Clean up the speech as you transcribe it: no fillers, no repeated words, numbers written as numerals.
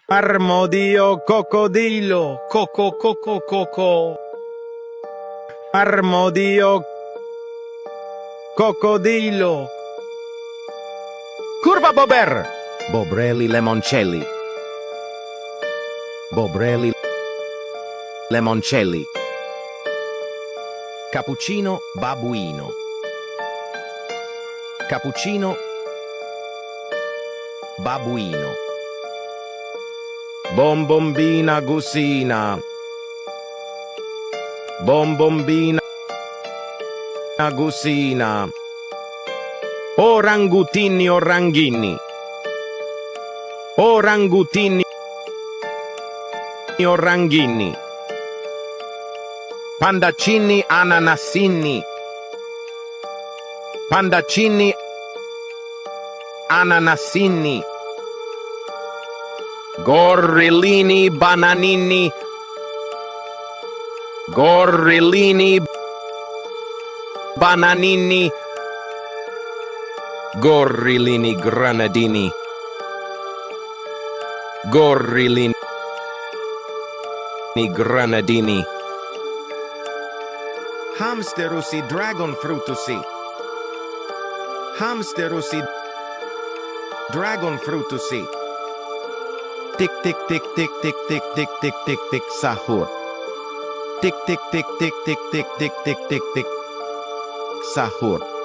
Armodio cocodilo, coco coco coco. Armodio cocodilo. Curva bober. Bobrelli lemoncelli. Bobrelli lemoncelli. Cappuccino babuino. Cappuccino babuino. Bombombina gusina. Bombombina gusina. Orangutini oranghini. Orangutini oranghini. Pandaccini ananassini. Pandaccini ananassini. Gorrillini bananini. Gorrillini bananini. Gorrillini granadini. Gorrillini granadini. Hamsterusi dragon frutusi. Hamsterusi dragon frutusi. Tik tik tik tik tik tik tik tik tik tik sahur. Tik tik tik tik tik tik tik tik tik tik sahur.